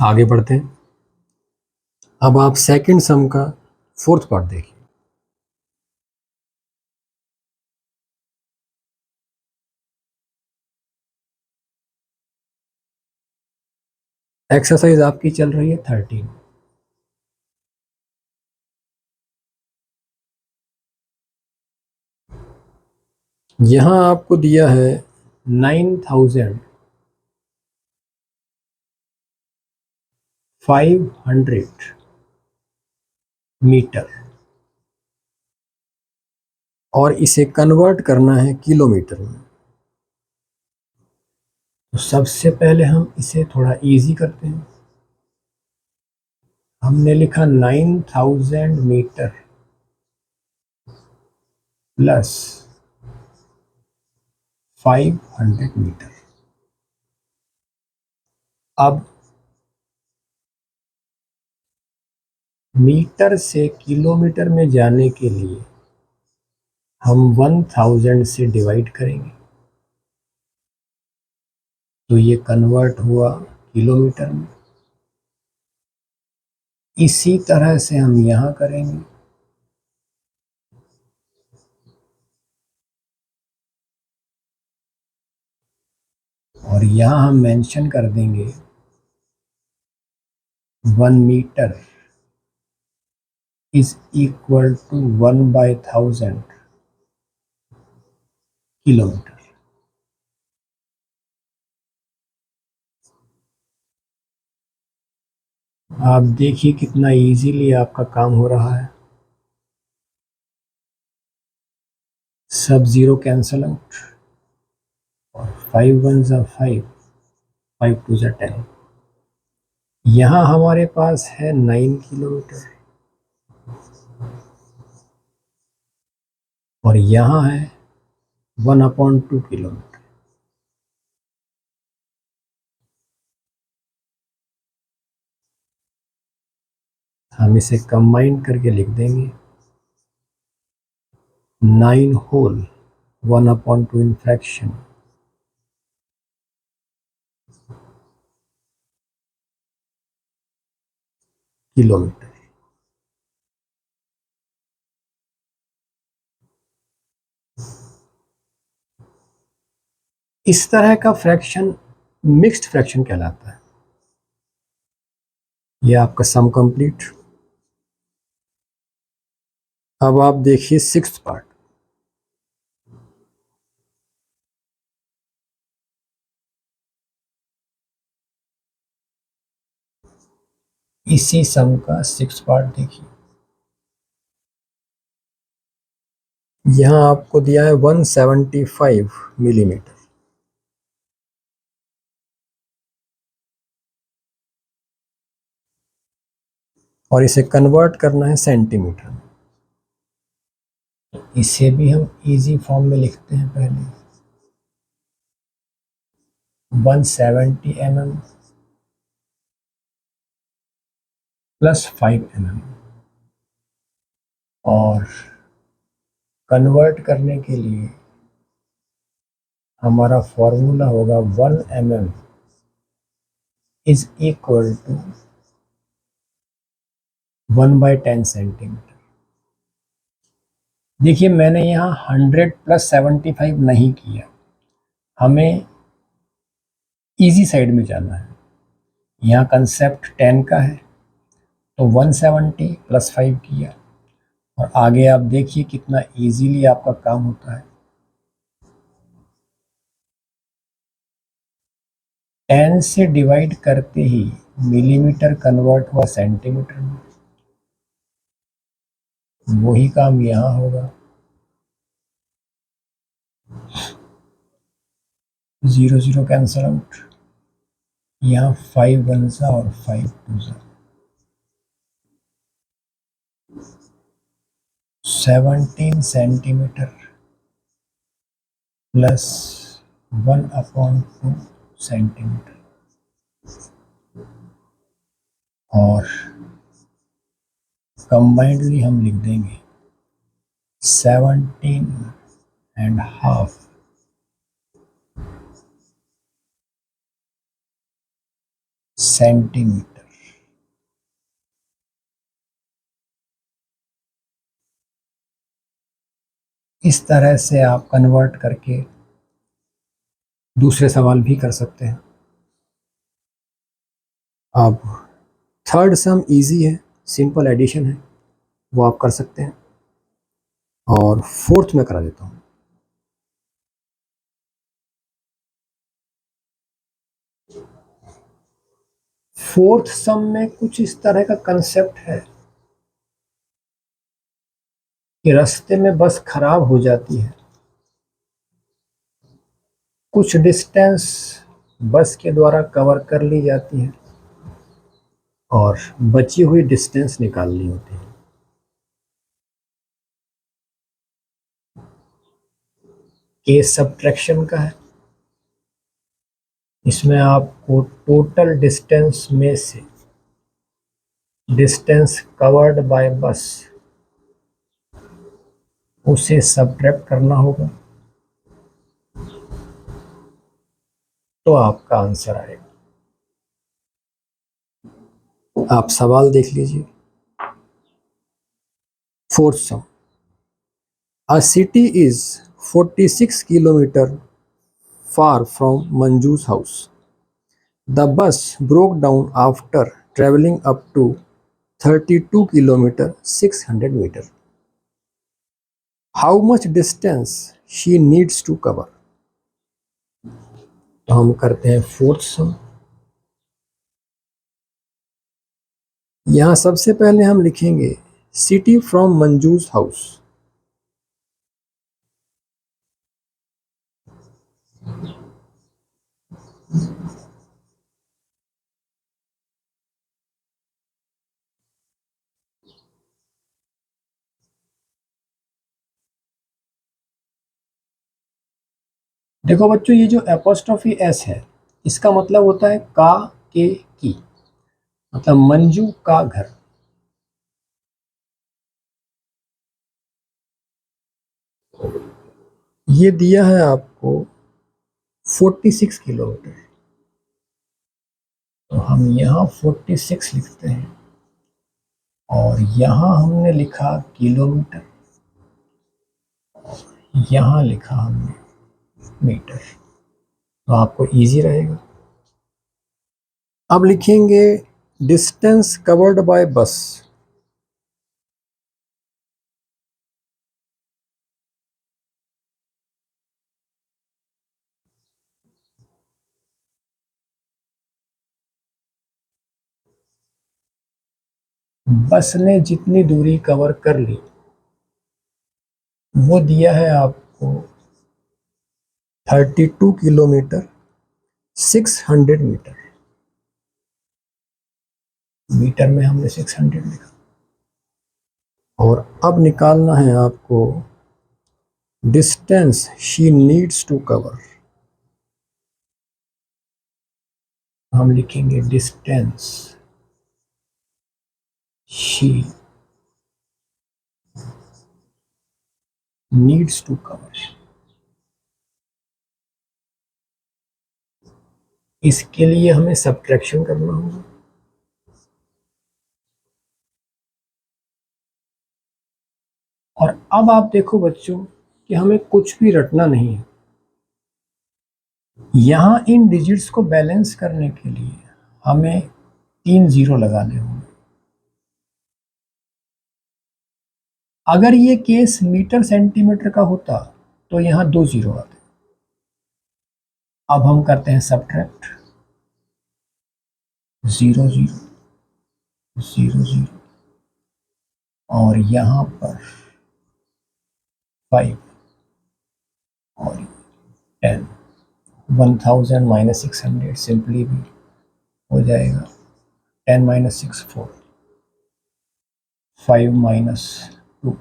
आगे बढ़ते हैं। अब आप सेकंड सम का फोर्थ पार्ट देखिए। एक्सरसाइज आपकी चल रही है 13। यहां आपको दिया है 9,500 मीटर और इसे कन्वर्ट करना है किलोमीटर में। तो सबसे पहले हम इसे थोड़ा इजी करते हैं। हमने लिखा 9,000 मीटर प्लस 500 मीटर। अब मीटर से किलोमीटर में जाने के लिए हम 1000 से डिवाइड करेंगे, तो ये कन्वर्ट हुआ किलोमीटर में। इसी तरह से हम यहां करेंगे। और यहां हम मेंशन कर देंगे 1 meter is equal to 1/1000 kilometer. आप देखिए कितना इजीली आपका काम हो रहा है। सब जीरो कैंसल आउट और 5 1 जा 5, 5 2 जा 10। यहाँ हमारे पास है 9 किलोमीटर और यहाँ है 1/2 किलोमीटर। हम इसे कंबाइन करके लिख देंगे 9 होल 1/2 इन फ्रैक्शन किलोमीटर। इस तरह का फ्रैक्शन मिक्स्ड फ्रैक्शन कहलाता है। यह आपका सम कंप्लीट। अब आप देखिए सिक्स्थ पार्ट। इसी सम का सिक्स्थ पार्ट देखिए। यहां आपको दिया है 175 मिलीमीटर और इसे कन्वर्ट करना है सेंटीमीटर में। इसे भी हम इजी फॉर्म में लिखते हैं। पहले 170 mm प्लस 5 mm और कन्वर्ट करने के लिए हमारा फॉर्मूला होगा 1 mm is equal to 1/10 centimeter. देखिए मैंने यहाँ 100 प्लस 75 नहीं किया, हमें इजी साइड में जाना है। यहाँ कंसेप्ट 10 का है तो 170 प्लस 5 किया और आगे आप देखिए कितना इजीली आपका काम होता है। 10 से डिवाइड करते ही मिलीमीटर कन्वर्ट हुआ सेंटीमीटर में। वही काम यहाँ होगा। 0 0 कैंसल आउट। यहाँ 5 1 सा और 5 2 सा 17 सेंटीमीटर प्लस 1/2 सेंटीमीटर और कंबाइंडली हम लिख देंगे 17.5 सेंटीमीटर। इस तरह से आप कन्वर्ट करके दूसरे सवाल भी कर सकते हैं। अब थर्ड सम इजी है, सिंपल एडिशन है, वो आप कर सकते हैं। और फोर्थ में करा देता हूँ। फोर्थ सम में कुछ इस तरह का कंसेप्ट है कि रास्ते में बस खराब हो जाती है, कुछ डिस्टेंस बस के द्वारा कवर कर ली जाती है और बची हुई डिस्टेंस निकालनी होती है। केस सब्ट्रैक्शन का है। इसमें आपको टोटल डिस्टेंस में से डिस्टेंस कवर्ड बाय बस उसे सब्ट्रैक्ट करना होगा, तो आपका आंसर आएगा। आप सवाल देख लीजिए। Fourth some, a city is 46 kilometre far from Manju's house. The bus broke down after traveling up to 32 kilometer 600 meter. How much distance she needs to cover? तो हम करते हैं फोर्थ सम। यहाँ सबसे पहले हम लिखेंगे सिटी फ्रॉम मंजूज हाउस। देखो बच्चों, ये जो एपोस्ट्रोफी एस है, इसका मतलब होता है का के की, मतलब मंजू का घर। ये दिया है आपको 46 किलोमीटर, तो हम यहाँ 46 लिखते हैं और यहाँ हमने लिखा किलोमीटर, यहाँ लिखा हमने मीटर, तो आपको इजी रहेगा। अब लिखेंगे डिस्टेंस कवर्ड बाय बस। बस ने जितनी दूरी कवर कर ली वो दिया है आपको 32 किलोमीटर 600 मीटर। मीटर में हमने 600 लिखा। और अब निकालना है आपको distance she needs to cover. हम लिखेंगे distance she needs to cover. इसके लिए हमें सब्ट्रैक्शन करना होगा। और अब आप देखो बच्चों कि हमें कुछ भी रटना नहीं है। यहाँ इन डिजिट्स को बैलेंस करने के लिए हमें 3 जीरो लगाने होंगे। अगर ये केस मीटर सेंटीमीटर का होता तो यहाँ 2 जीरो आते। अब हम करते हैं सब्ट्रैक्ट। 0 0 0 0 और यहाँ पर 5 और 10। 1000 माइनस 600 सिंपली भी हो जाएगा। 10 माइनस 6 4, 5 माइनस 2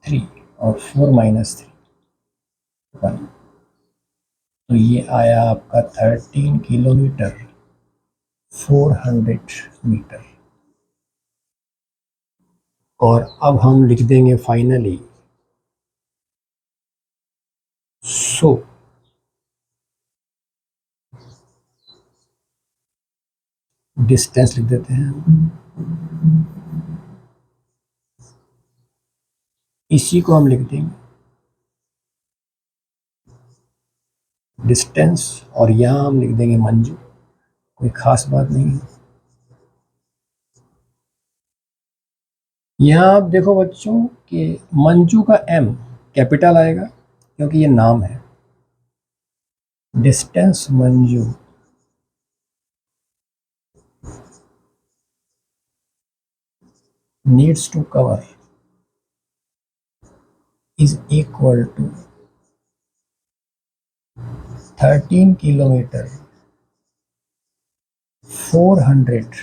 3 और 4 माइनस 3 1। तो ये आया आपका 13 किलोमीटर 400 मीटर। और अब हम लिख देंगे फाइनली सो डिस्टेंस लिख देते हैं, इसी को हम लिख देंगे डिस्टेंस, और यहाँ हम लिख देंगे मंजू, कोई खास बात नहीं है। यहाँ आप देखो बच्चों कि मंजू का एम कैपिटल आएगा क्योंकि ये नाम है। Distance Manju needs to cover is equal to 13 kilometer 400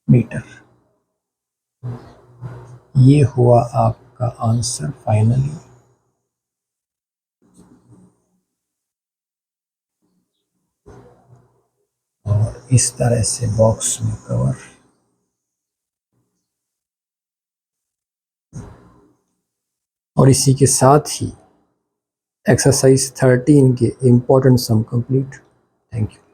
meter. ये हुआ आपका आंसर फाइनली। और इस तरह से बॉक्स में कवर। और इसी के साथ ही एक्सरसाइज 13 के important sum complete. Thank you.